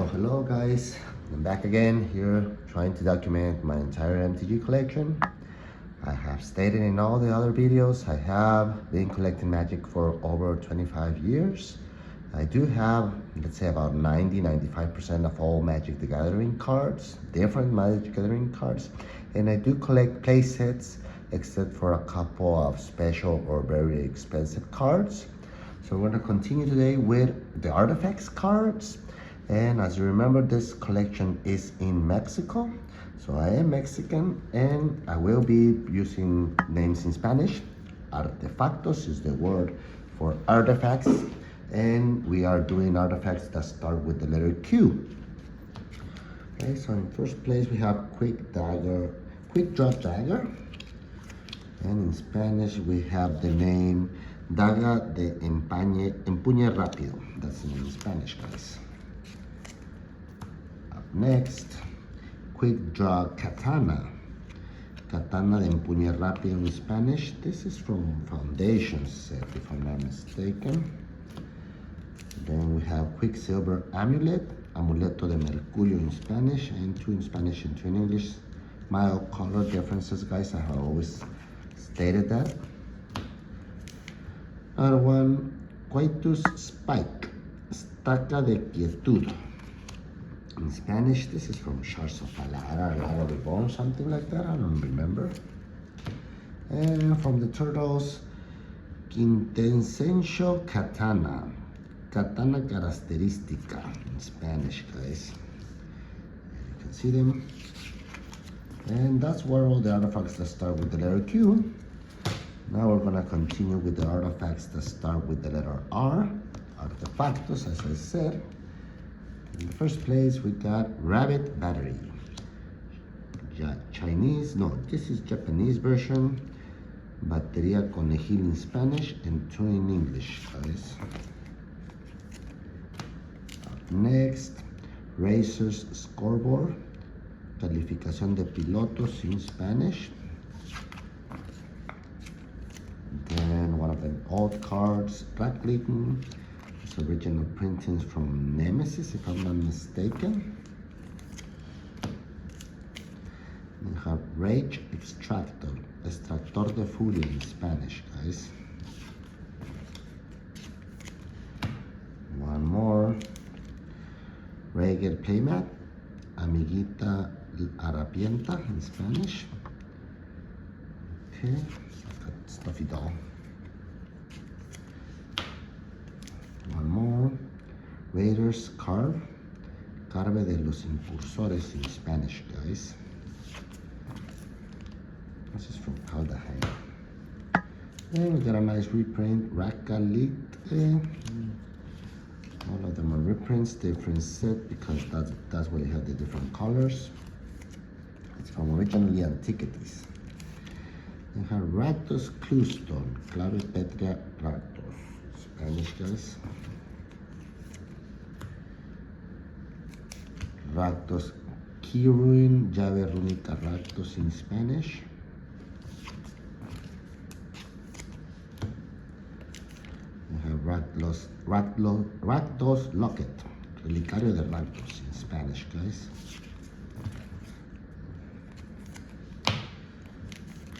Hello guys, I'm back again here trying to document my entire MTG collection. I have stated in all the other videos I have been collecting Magic for over 25 years. I do have, let's say, about 95% of all Magic the Gathering cards, different Magic the Gathering cards, and I do collect play sets except for a couple of special or very expensive cards. So we're going to continue today with the artifacts cards. And as you remember, this collection is in Mexico. So I am Mexican and I will be using names in Spanish. Artefactos is the word for artifacts. And we are doing artifacts that start with the letter Q. Okay, so in first place we have Quick Draw Dagger. And in Spanish we have the name Daga de Empuñe Rápido. That's the name in Spanish, guys. Up next, Quick Draw Katana. Katana de Empuñe Rápido in Spanish. This is from Foundation set, if I'm not mistaken. Then we have Quicksilver Amulet, Amuleto de Mercurio in Spanish, and two in Spanish and two in English. Mild color differences, guys. I have always stated that. Another one, Coitus Spike, Estaca de Quietud. In Spanish, this is from Shards of Palara, Lago de Bone, something like that, I don't remember. And from the Turtles, Quintessencio Katana, Katana Característica, in Spanish, guys. You can see them. And that's where all the artifacts that start with the letter Q. Now we're gonna continue with the artifacts that start with the letter R, artefactos, as I said. In the first place, we got Rabbit Battery. This is Japanese version. Batería Conejil in Spanish and two in English, guys. Up next, Racers Scoreboard. Calificación de pilotos in Spanish. Then one of the old cards, Ratclifton. It's original printings from Nemesis, if I'm not mistaken. We have Rage Extractor, Extractor de Furia in Spanish, guys. One more, Rager Playmat, Amiguita Harapienta in Spanish. Okay, Stuffy Doll. One more, Raiders Carve, Carve de los Impulsores in Spanish, guys. This is from Caldaheim. And we got a nice reprint, Rakalit. All of them are reprints, different set, because that's why they have the different colors. It's from originally Antiquities. We have Rakdos Clustone, Clave Petria Rakdos, Spanish, guys. Rakdos Keyruin, Llave Rúnica Rakdos in Spanish. We have Rakdos Locket, Relicario de Rakdos in Spanish, guys.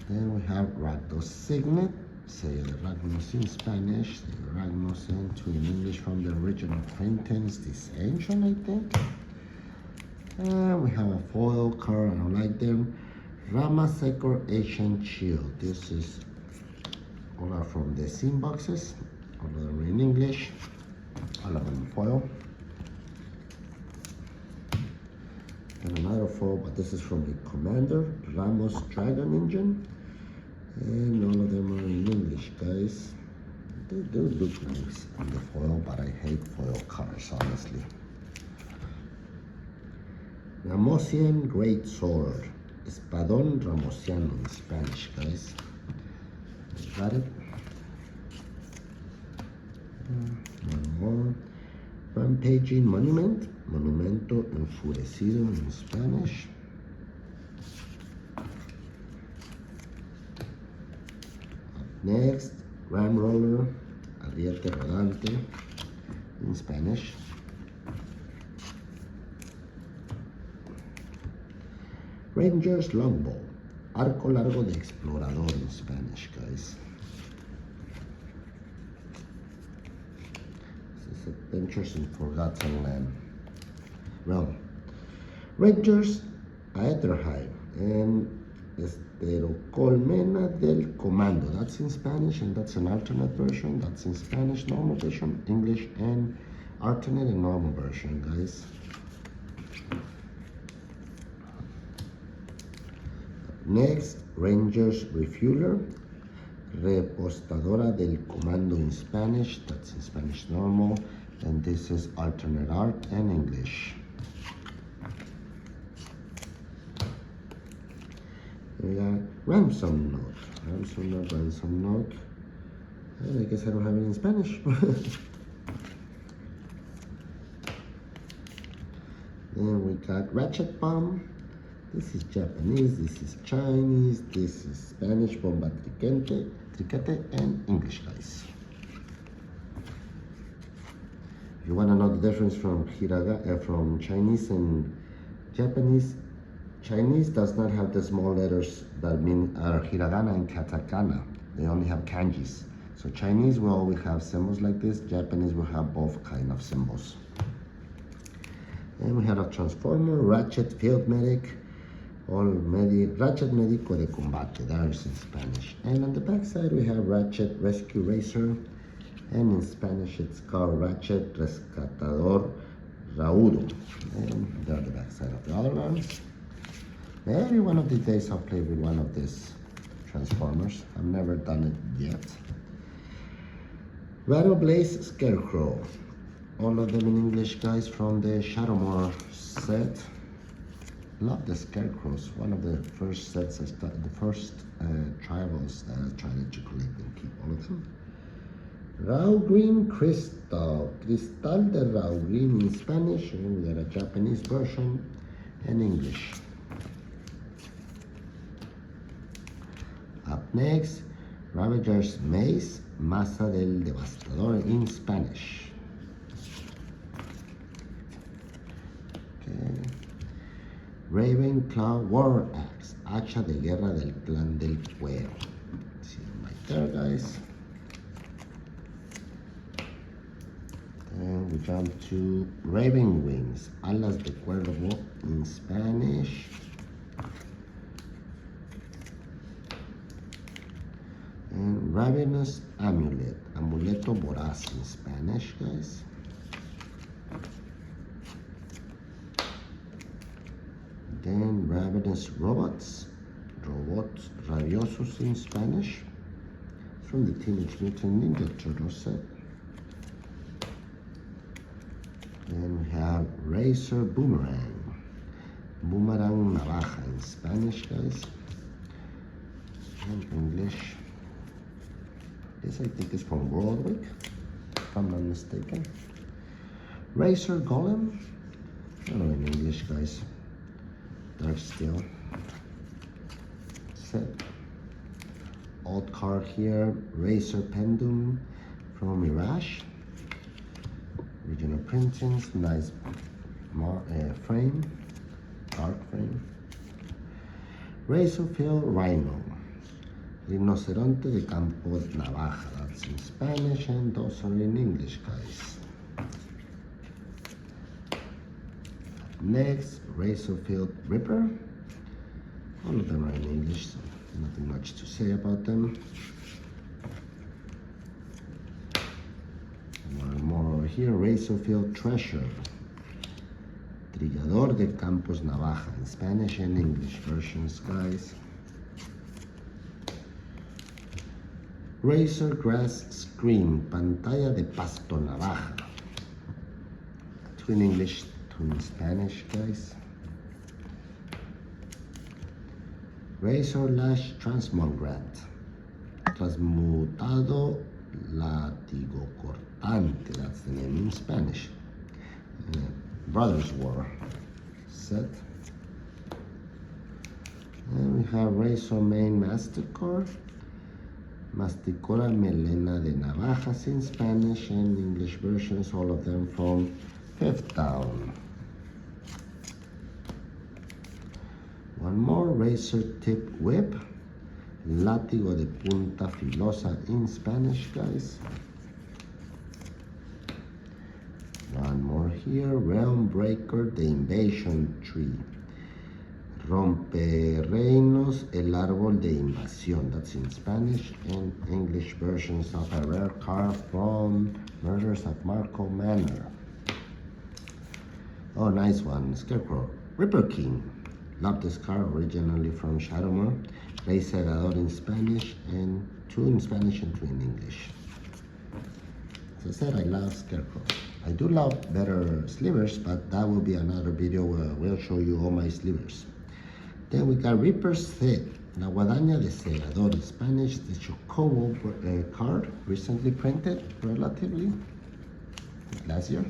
Then we have Rakdos Signet, Sello de Ragnos in Spanish, Sello de Ragnos, and two in English from the original printings, this ancient, I think. And we have a foil card, I don't like them. Ramasecor Ancient Shield. This is all are from the scene boxes, all of them in English, all of them foil. And another foil, but this is from the Commander, Ramos Dragon Engine. And all of them are in English, guys. They do look nice on the foil, but I hate foil cards, honestly. Ramosian Great Sword, Espadón Ramosiano in Spanish, guys. Got it? One more. Rampaging Monument, Monumento Enfurecido in Spanish. Next, Ram Roller, Ariete Rodante in Spanish. Ranger's longbow, arco largo de explorador in Spanish, guys. This is Adventures in Forgotten Land. Well, Rangers Aeterhide and Colmena del Comando. That's in Spanish, and that's an alternate version. That's in Spanish, normal version, English, and alternate and normal version, guys. Next, Rangers Refueler, Repostadora del Comando in Spanish. That's in Spanish normal, and this is alternate art and English. We got ransom note. And I guess I don't have it in Spanish. Then we got ratchet bomb. This is Japanese, this is Chinese, this is Spanish, bomba triquete, and English, guys. If you want to know the difference from from Chinese and Japanese, Chinese does not have the small letters that mean hiragana and katakana. They only have kanjis. So Chinese will always have symbols like this. Japanese will have both kind of symbols. And we have a transformer, ratchet field medic, ratchet médico de combate. That is in Spanish. And on the back side we have ratchet rescue racer, and in Spanish it's called ratchet rescatador raudo. And there are the back side of the other ones. Every one of these days I'll play with one of these transformers. I've never done it yet. Rattle Blaze Scarecrow. All of them in English, guys, from the Shadowmoor set. Love the Scarecrows. One of the first sets I started, the first tribals that I tried to collect and keep all of them. Raw Green Crystal. Cristal de Raw Green in Spanish, and we got a Japanese version and English. Up next, Ravager's Mace, Masa del Devastador in Spanish. Okay. Ravenclaw War Axe, Hacha de Guerra del Clan del Cuero. See them right there, guys. Then we jump to Raven Wings, Alas de Cuervo in Spanish. And Ravenous Amulet, Amuleto Voraz in Spanish, guys. Then Ravenous Robots Rabiosos in Spanish, from the Teenage Mutant Ninja Turtles set. Then we have Razor Boomerang, Boomerang Navaja in Spanish, guys. And English. This I think is from Worldwick, if I'm not mistaken. Razor Golem, I don't know in English, guys. Dark Steel set. Old card here, Razor Pendulum from Mirage. Original printings, nice frame, dark frame. Razor Field Rhino, Rinoceronte de Campo Navaja. That's in Spanish, and those are in English, guys. Next, Razorfield Ripper. All of them are in English, so nothing much to say about them. One more over here, Razorfield Treasure, Trigador de Campos Navaja in Spanish and English versions, guys. Razor Grass Scream, Pantalla de Pasto Navaja. Two in English, two in Spanish, guys. Razor Lash Transmograt, Transmutado Látigo Cortante, that's the name in Spanish. Brothers War set. And we have Razor Main Mastercore, Masticora Melena de Navajas in Spanish and English versions, all of them from 5th Down. One more. razor tip whip, látigo de punta filosa in Spanish, guys. One more here, realm breaker, the invasion tree. Rompereinos, el árbol de invasión. That's in Spanish and English versions of a rare card from Murders at Marco Manor. Oh, nice one. Scarecrow. Ripper King. Love this card, originally from Shadowmoor. Rey Segador in Spanish, and 2 in Spanish and 2 in English. As I said, I love Scarecrow. I do love better slivers, but that will be another video where we'll show you all my slivers. Then we got Reaper's Head, La Guadaña de Segador in Spanish, the Chocobo card, recently printed, relatively, last year.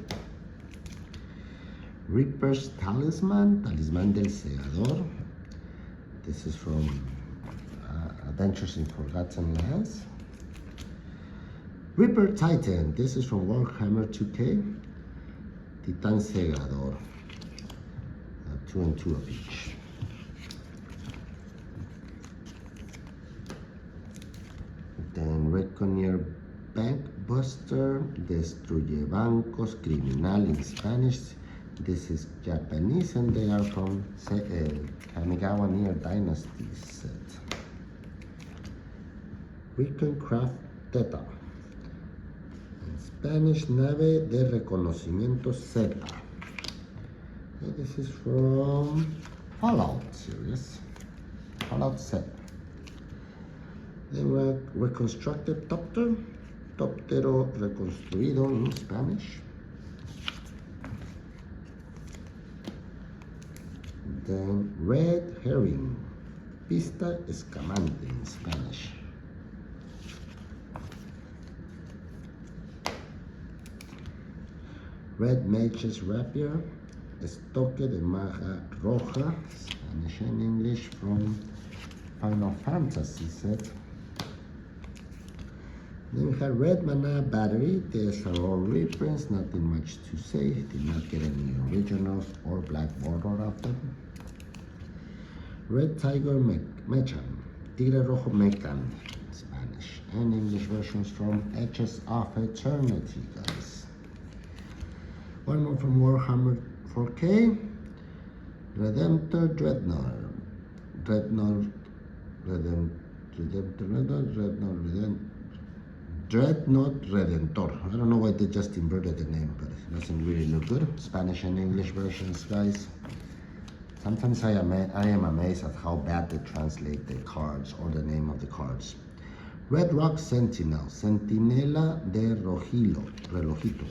Reaper's Talisman, Talismán del Segador. This is from Adventures in Forgotten Lands. Reaper Titan, this is from Warhammer 2K. Titán Segador, 2 and 2 of each. Then Reckoner Bank Buster, Destruye Bancos, Criminal in Spanish. This is Japanese and they are from Kamigawa Near Dynasty set. Craft Theta. In Spanish, Nave de Reconocimiento Z. This is from Fallout series. Fallout set. Then Reconstructed Topter. Toptero reconstruido in Spanish. Then Red Herring, Pista Escamante in Spanish. Red Mage's Rapier, Estoque de Maga Roja, Spanish and English, from Final Fantasy set. Then we have Red Mana Battery. These are all reprints, nothing much to say. Did not get any originals or black border of them. Red Tiger Mechan, Tigre Rojo Mecan, Spanish and English versions from Edges of Eternity, guys. One more from Warhammer 4K, Redemptor Dreadnought, Dreadnought Redentor. I don't know why they just inverted the name, but it doesn't really look good. Spanish and English versions, guys. Sometimes I am amazed at how bad they translate the cards or the name of the cards. Red Rock Sentinel, Centinela de Relojito.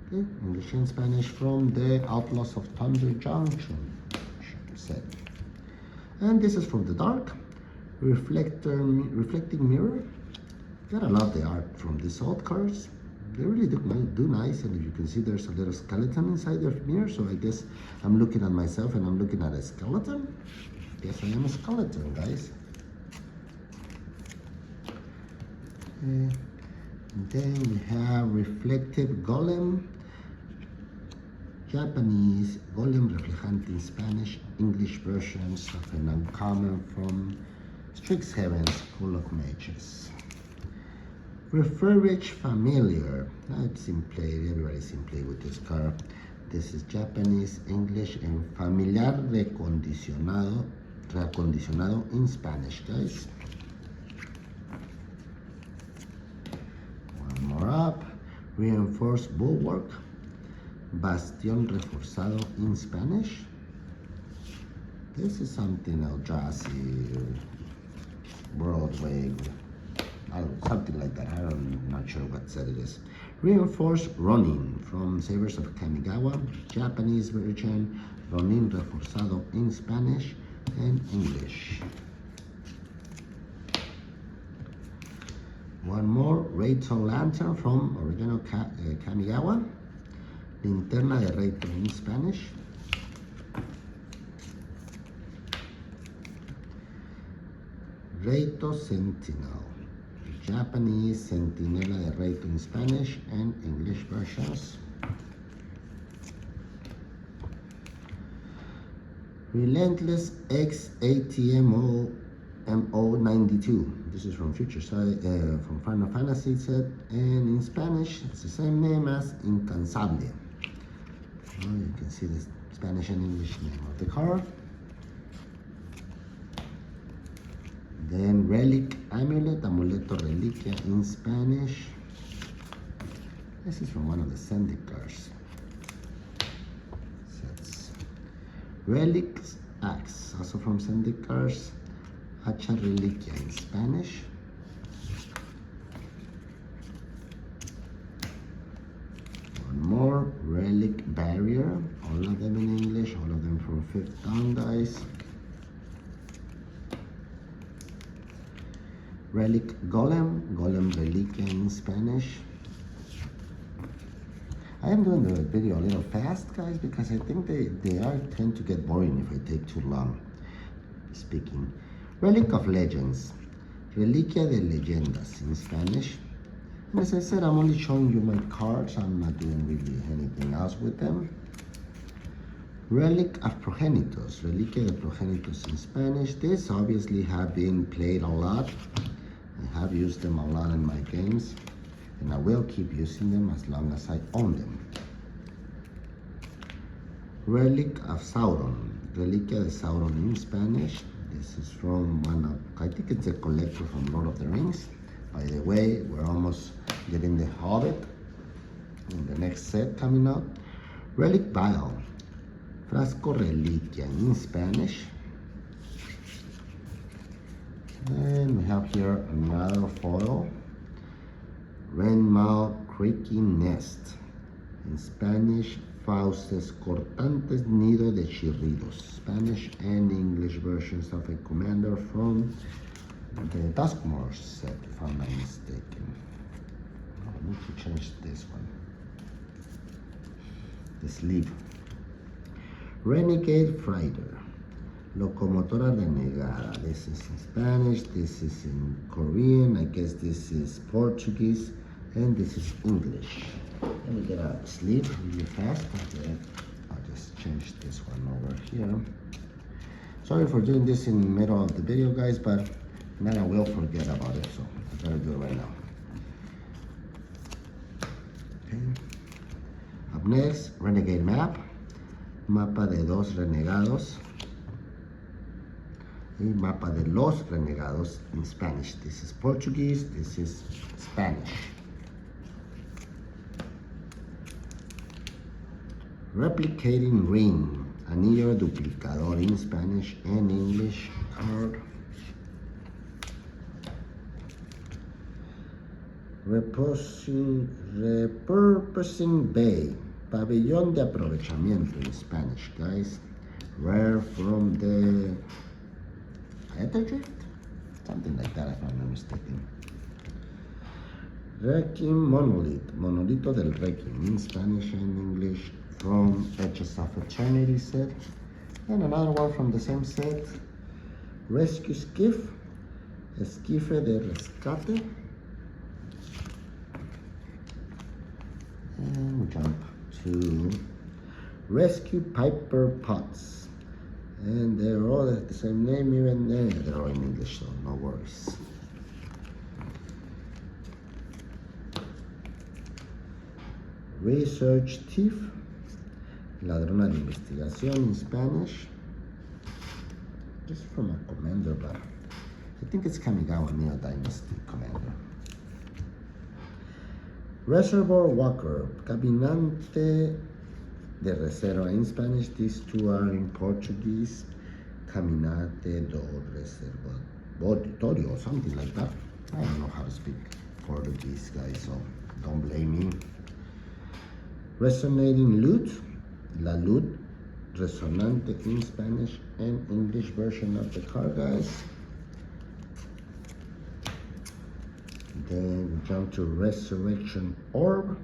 Okay, English and Spanish from the Outlaws of Thunder Junction, I should say. And this is from the Dark, Reflecting Mirror. Gotta love the art from these old cards. They really do nice, and if you can see, there's a little skeleton inside the mirror, so I guess I'm looking at myself and I'm looking at a skeleton. Guess I am a skeleton, guys. And then we have Reflective Golem, Japanese, Golem Reflejante in Spanish, English versions of an uncommon from Strixhaven School of Mages. Refurbished Familiar. I've seen play, everybody's seen play with this card. This is Japanese, English, and Familiar Recondicionado in Spanish, guys. One more up. Reinforced Bulwark, Bastión Reforzado in Spanish. This is something Eldrazi World Wave, something like that. I'm not sure what set it is. Reinforced Ronin from Sabers of Kamigawa, Japanese version, Ronin Reforzado in Spanish and English. One more, Reito Lantern from original Kamigawa, Linterna de Reito in Spanish. Reito Sentinel, Japanese, Centinela de Reito in Spanish and English versions. Relentless XATMO MO92. This is from Future Side, from Final Fantasy set, and in Spanish it's the same name as Incansable. Well, you can see the Spanish and English name of the card. Then Relic Amulet, Amuleto Reliquia in Spanish. This is from one of the Syndicars sets. Relics Axe, also from Syndicars. Hacha Reliquia in Spanish. One more, Relic Barrier, all of them in English, all of them from 5th down, guys. Relic Golem, Golem Reliquia in Spanish. I am doing the video a little fast, guys, because I think they tend to get boring if I take too long speaking. Relic of Legends, Reliquia de Leyendas in Spanish. And as I said, I'm only showing you my cards. I'm not doing really anything else with them. Relic of Progenitos, Reliquia de Progenitos in Spanish. This obviously have been played a lot. I have used them a lot in my games, and I will keep using them as long as I own them. Relic of Sauron, Reliquia de Sauron in Spanish. This is from one of, I think it's a collector from Lord of the Rings. By the way, we're almost getting the Hobbit in the next set coming out. Relic Vial, Frasco Reliquia in Spanish. And we have here another foil. Renmao Creaking Nest. In Spanish, Fauces Cortantes Nido de Chirridos. Spanish and English versions of a commander from the Duskmoor set, if I'm not mistaken. I need to change this one. The sleeve. Renegade Fighter. Locomotora Renegada. This is in Spanish, this is in Korean, I guess this is Portuguese, and this is English. Let me get a sleeve really fast. Okay. I'll just change this one over here. Sorry for doing this in the middle of the video, guys, but then I will forget about it, so I better do it right now. Okay. Up next, Renegade Map. Mapa de dos renegados. Y Mapa de los Renegados in Spanish. This is Portuguese, this is Spanish. Replicating Ring, Anillo Duplicador in Spanish and English card. Repurposing Bay, Pabellón de Aprovechamiento in Spanish, guys. Rare from the Ethergate? Something like that, if I'm not mistaken. Wrecking Monolith, Monolito del Wrecking in Spanish and English from Edges of Eternity set. And another one from the same set. Rescue Skiff, Esquife de Rescate. And we jump to Rescue Piper Potts. And they're all at the same name, even there. They're all in English, so no worries. Research Thief, Ladrona de Investigación in Spanish. Just from a commander, but I think it's Kamigawa Neo Dynasty commander. Reservoir Walker, Caminante de Reserva in Spanish. These two are in Portuguese. Caminante do Reservatorio, or something like that. I don't know how to speak Portuguese, guys, so don't blame me. Resonating Lute, La Lute Resonante in Spanish and English version of the card, guys. Then we jump to Resurrection Orb,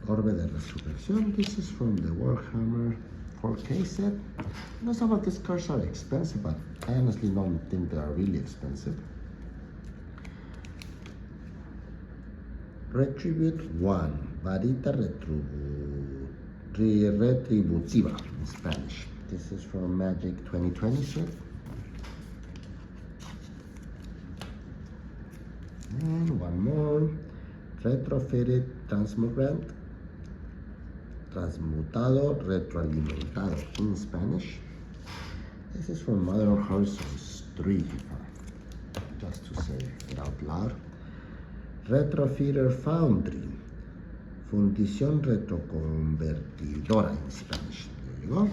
Orbe de Resurrección. This is from the Warhammer 4K set. I know some of these cards are expensive, but I honestly don't think they are really expensive. Retribute 1, Varita Retributiva in Spanish. This is from Magic 2020 set. And one more, retrofitted transmutado, retroalimentado in Spanish. This is from Mother Horizons 3, just to say it out loud. Retrofitter Foundry, fundición retroconvertidora in Spanish. There you go.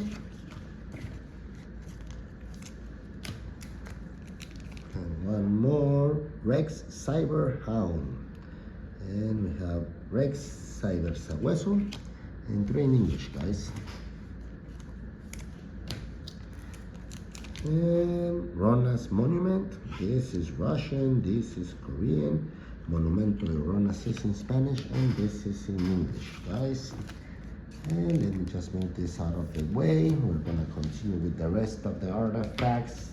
And one more, Rex Cyber Hound. And we have Rex Cyber Sabueso, and 3 in English, guys. And Rona's Monument. This is Russian, this is Korean. Monumento de Ronas is in Spanish, and this is in English, guys. And let me just move this out of the way. We're gonna continue with the rest of the artifacts.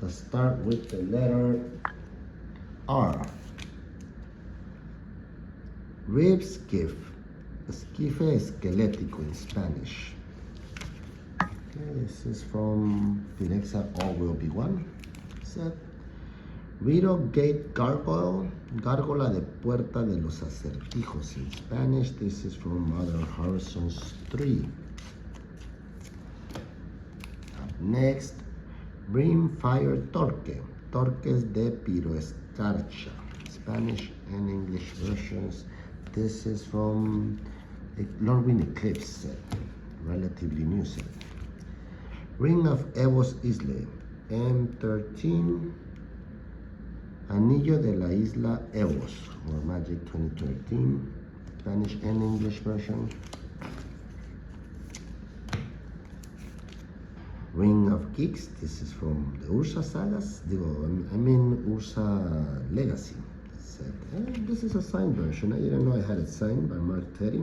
Let's start with the letter R. Rib skiff. Esquife esquelético in Spanish. Okay, this is from Finexa All Will Be One set. Riddle Gate Gargoyle, Gárgola de Puerta de los Acertijos in Spanish. This is from Mother Horizons 3. Up next, Brimfire Torque, Torques de Piroescarcha, Spanish and English versions. This is from Lorwyn Eclipse set, relatively new set. Ring of Evos Isle, M13, Anillo de la Isla Evos, or Magic 2013, Spanish and English version. Ring of Geeks, this is from the Ursa sagas, Ursa Legacy set. And this is a signed version. I didn't know I had it signed by Mark Teddy,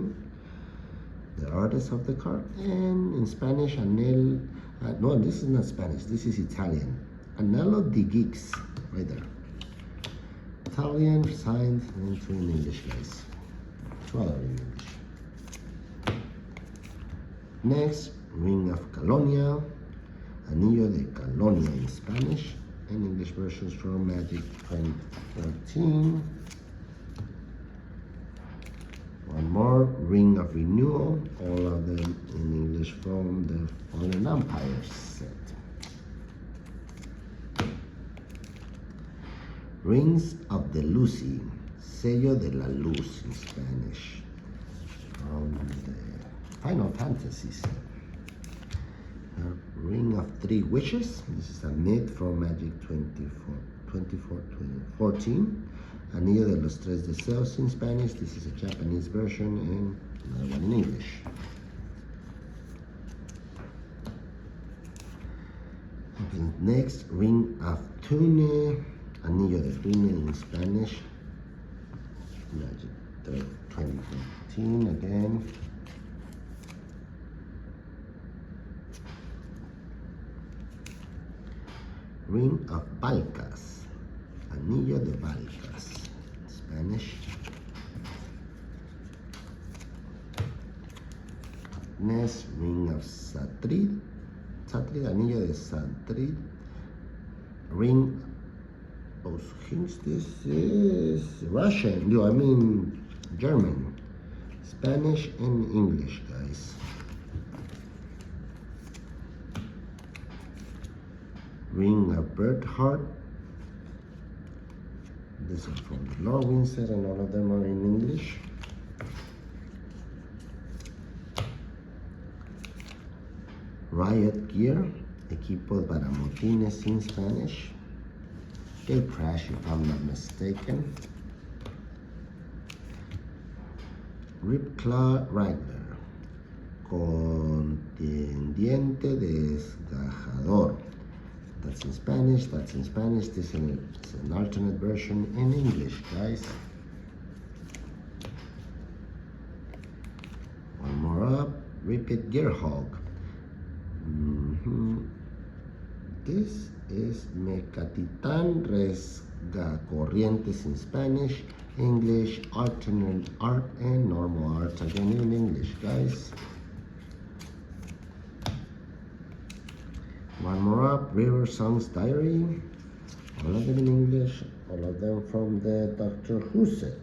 the artist of the card. And in Spanish, no, this is not Spanish, this is Italian. Anello di Geeks, right there. Italian, signed, and 2 in English, guys. 2 other in English. Next, Ring of Calonia, Anillo de Calonia in Spanish, and English versions from Magic 2013. One more, Ring of Renewal, all of them in English from the Fallen Empire set. Rings of the Lucy, Sello de la Luz in Spanish, from the Final Fantasy set. Ring of 3 Wishes, this is a mid from Magic 2014. Anillo de los Tres Deseos in Spanish, this is a Japanese version, and another one in English. Okay, next, Ring of Tune, Anillo de Tune in Spanish, Magic 2014 again. Ring of Valkas, Anillo de Valkas, Spanish. Next, Ring of Satrid, Anillo de Satrid. Ring of Hints, this is Russian, German, Spanish and English, guys. Ring of Bird Heart. This is from the Lorwyn set, and all of them are in English. Riot Gear, Equipo para Motines in Spanish. Gate Crash, if I'm not mistaken. Ripclaw Wrangler, Contendiente Desgajador. That's in Spanish, that's in Spanish. This is an alternate version in English, guys. One more up, Repeat Gearhog. This is Mecatitan Resga Corrientes in Spanish, English, alternate art, and normal art again in English, guys. One more up, River Songs Diary. All of them in English, all of them from the Doctor Who set.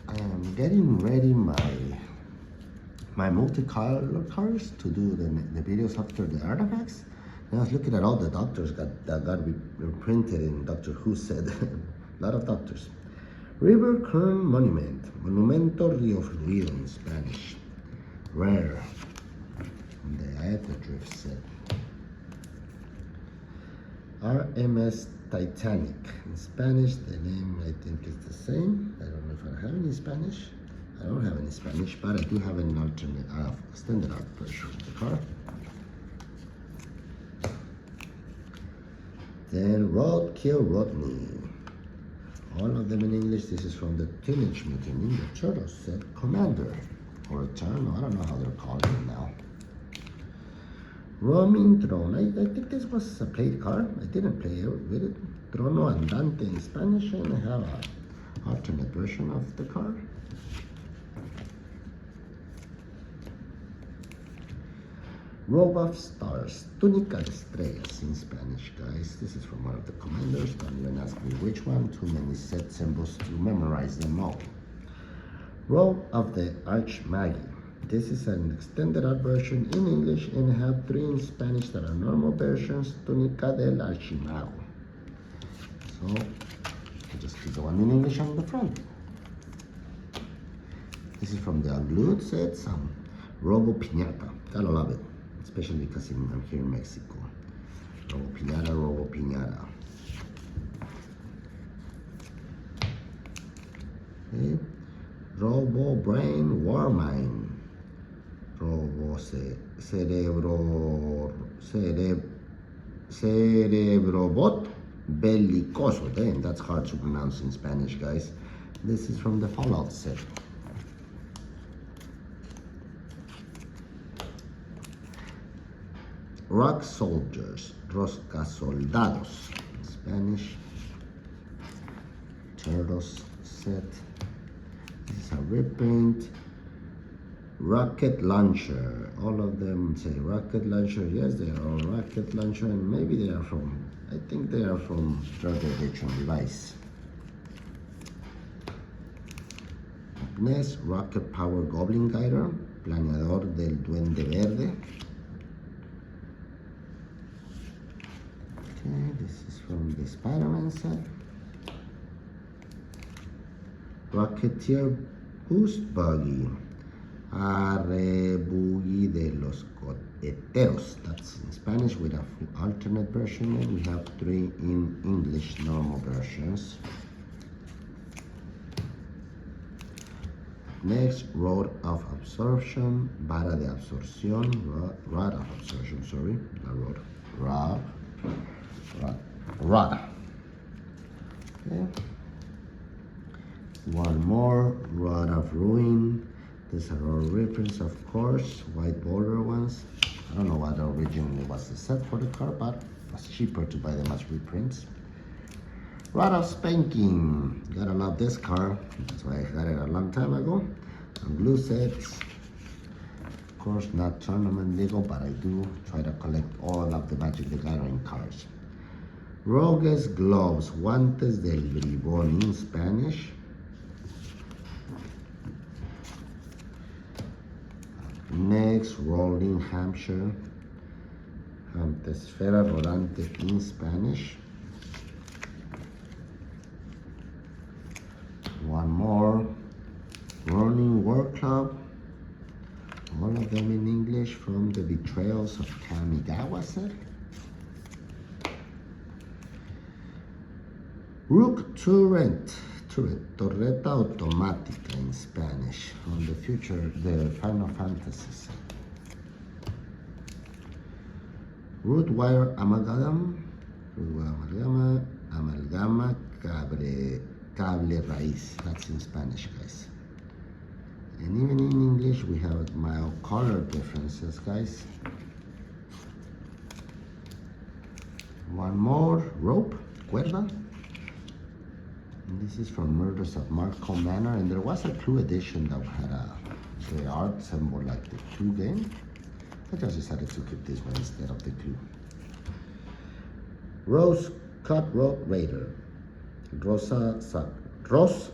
I am getting ready my multicolor cars to do the videos after the artifacts. And I was looking at all the doctors that got reprinted in Doctor Who set. A lot of doctors. River Kern Monument, Monumento Rio Fluido in Spanish. Rare. The Aether Drift set. RMS Titanic. In Spanish, the name I think is the same. I don't know if I have any Spanish. I don't have any Spanish, but I do have an alternate, extended art version of the car. Then Roadkill Rodney. All of them in English. This is from the Teenage Mutant Ninja Turtles set. Commander or Return. I don't know how they're calling it now. Roaming Drone. I think this was a played car. I didn't play it with it. Trono Andante in Spanish, and I have an alternate version of the car. Robe of Stars, Túnica de Estrellas in Spanish, guys. This is from one of the commanders. Don't even ask me which one. Too many set symbols to memorize them all. Robe of the Archmagi. This is an extended art version in English, and I have 3 in Spanish that are normal versions. Túnica del Archimago. So I just keep the one in English on the front. This is from the Unglued set. Some Robo Piñata. Gotta love it, especially because I'm here in Mexico. Robo Piñata, Robo Piñata. Okay. Robo Brain Warmine. Robo Cerebrobot Bellicoso. Damn, that's hard to pronounce in Spanish, guys. This is from the Fallout set. Rock Soldiers, Rosca Soldados, in Spanish. Turtles set. This is a reprint. Rocket Launcher. All of them say Rocket Launcher. Yes, they are all Rocket Launcher, and maybe they are from, I think they are from third edition device. Next, Rocket Power Goblin Guider, Planeador del Duende Verde. Okay, this is from the Spider-Man set. Rocketeer Boost Buggy. Arrebuggy de los Coheteros. That's in Spanish with an alternate version, and we have 3 in English normal versions. Next, Rod of Absorption, Vara de Absorción, Rod of Absorption, sorry, not Rod. Rod. Okay. One more, Rod of Ruin. These are all reprints, of course, white border ones. I don't know what originally was the set for the car, but it was cheaper to buy them as reprints. Rod of Spanking. Gotta love this car. That's why I got it a long time ago. And blue sets. Of course, not tournament legal, but I do try to collect all of the Magic the Gathering cards. Rogue's Gloves, Guantes del Bribón in Spanish. Next, Rolling Hampshire, Antesfera Rodante in Spanish. One more, Running War Club, all of them in English from the Betrayals of Kamigawa set. Rook Torreta Automática in Spanish, from the the Final Fantasy set. Rootwire Amalgama, Cable Raíz, that's in Spanish, guys. And even in English, we have mild color differences, guys. One more, Rope, Cuerda. And this is from Murders of Markham Manor, and there was a Clue edition that had the art symbol like the Clue game. I just decided to keep this one instead of the glue. Rose Cutthroat Raider. Ros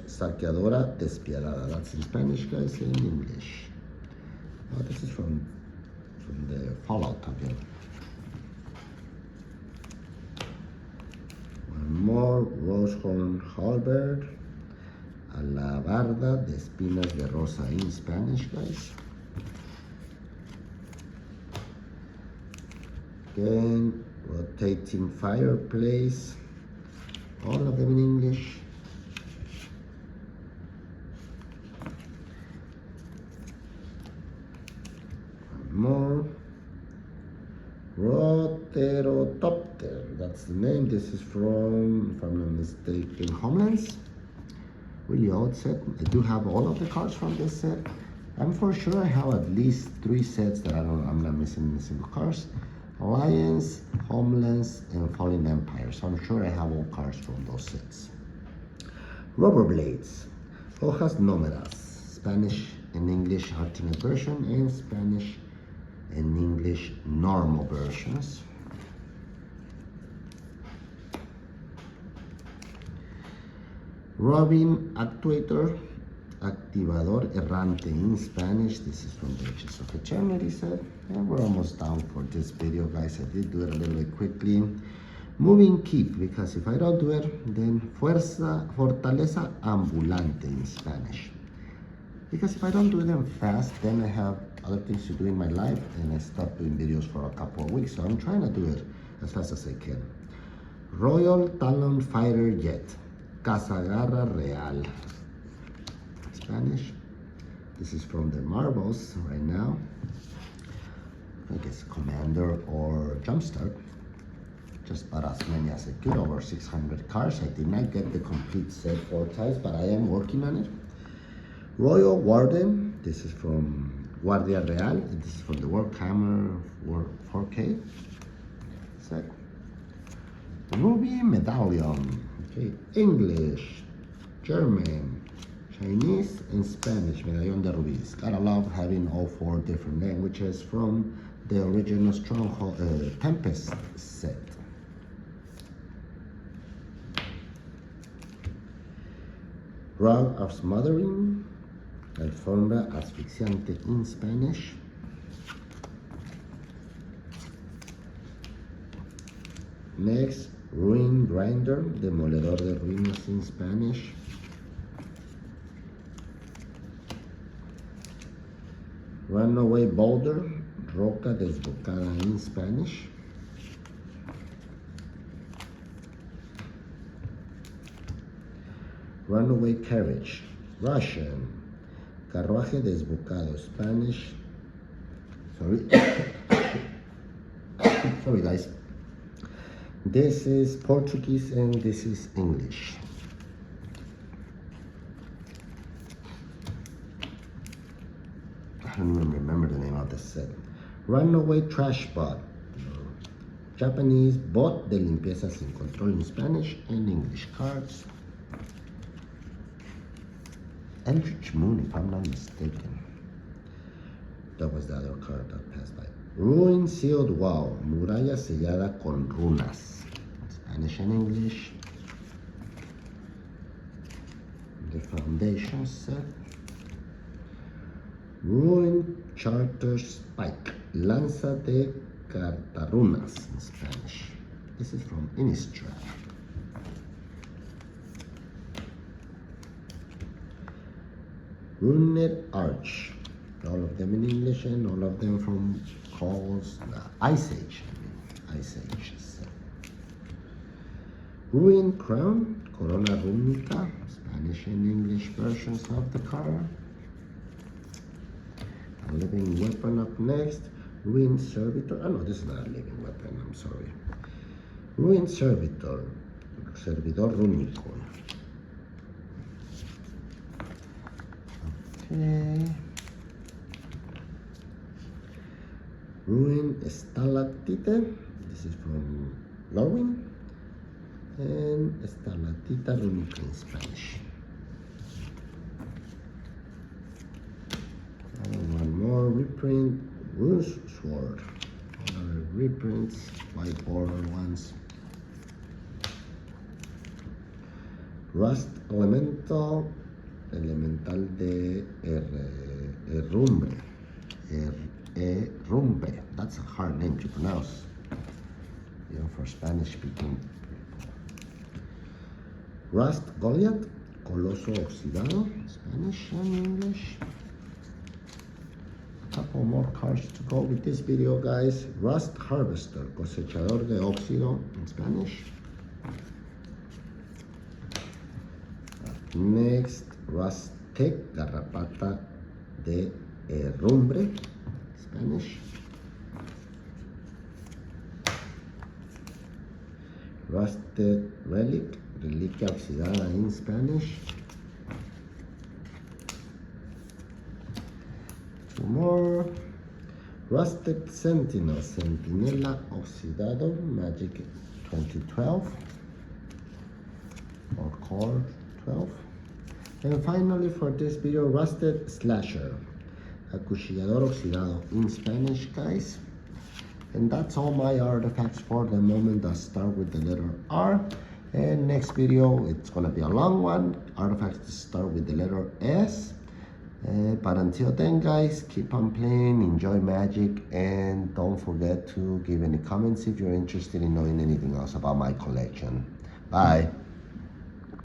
Saqueadora Despiadada. That's in Spanish, guys, in English. Oh, this is from the Fallout again. One more. Rosehorn Halberd. Alabarda de Espinas de Rosa in Spanish, guys. Again, rotating fireplace. All of them in English. One more. Roterotopter. That's the name. This is from, if I'm not mistaken, Homelands. Really old set. I do have all of the cards from this set. I'm for sure I have at least 3 sets that I'm not missing any single cards. Alliance, Homelands, and Fallen Empire. So I'm sure I have all cards from those sets. Rubber Blades. Hojas Nómedas. Spanish and English alternate version, and Spanish and English normal versions. Robin Actuator, Activador Errante in Spanish. This is from the Edges of Eternity set. And we're almost done for this video, guys. I did do it a little bit quickly. Moving Keep, because if I don't do it, then Fortaleza Ambulante in Spanish. Because if I don't do them fast, then I have other things to do in my life, and I stop doing videos for a couple of weeks. So I'm trying to do it as fast as I can. Royal Talon Fighter Jet. Casagarra Real. Spanish. This is from the Marvels right now. I guess Commander or Jumpstart. Just bought as many as I could, over 600 cards. I did not get the complete set 4 times, but I am working on it. Royal Warden. This is from Guardia Real. This is from the Warhammer 4K set. Ruby Medallion. Okay, English, German, Chinese, and Spanish. Medallón de Rubíes. Gotta love having all 4 different languages from the original Stronghold Tempest set. Rug of Smothering. Alfombra Asfixiante in Spanish. Next, Ruin Grinder, Demoledor de Ruinas in Spanish. Runaway Boulder, Roca Desbocada in Spanish. Runaway Carriage, Russian. Carruaje Desbocado, Spanish. Sorry. Sorry, guys. This is Portuguese and this is English. I don't even remember the name of the set. Runaway Trash Bot. Japanese Bot de Limpieza Sin Control in Spanish and English cards. Eldritch Moon, if I'm not mistaken. That was the other card that passed by. Ruin Sealed Wall, Muralla Sellada con Runas. Spanish and English. The Foundation set. Ruin Charter Spike, Lanza de Cartarunas in Spanish. This is from Innistrad. Ruined Arch, all of them in English and all of them from calls Ice Age. Ice Age set. Ruined Crown, Corona Runica, Spanish and English versions of the card. A living weapon up next. Ruined Servitor. Oh no, this is not a living weapon, I'm sorry. Ruined Servitor, Servidor Rúnico. Okay. Ruined Stalactite. This is from Lorwyn. And Stalactita Runica in Spanish. And one more reprint. Ruse Sword. Other reprints, white border ones. Rust Elemental, Elemental de Rumbre. Rumbre. That's a hard name to pronounce, even for Spanish speaking people. Rust Goliath, Coloso Oxidado, Spanish and English. A couple more cards to go with this video, guys. Rust Harvester, Cosechador de Óxido in Spanish. Next, Rustec, Garrapata de Rumbre, Spanish. Rusted Relic, Reliquia Oxidada in Spanish. Two more. Rusted Sentinel, Centinela Oxidado, Magic 2012, or Core 12. And finally for this video, Rusted Slasher, Acuchillador Oxidado in Spanish, guys. And that's all my artifacts for the moment that start with the letter R. And next video, it's gonna be a long one. Artifacts that start with the letter S. But until then, guys, keep on playing, enjoy Magic, and don't forget to give any comments if you're interested in knowing anything else about my collection. Bye.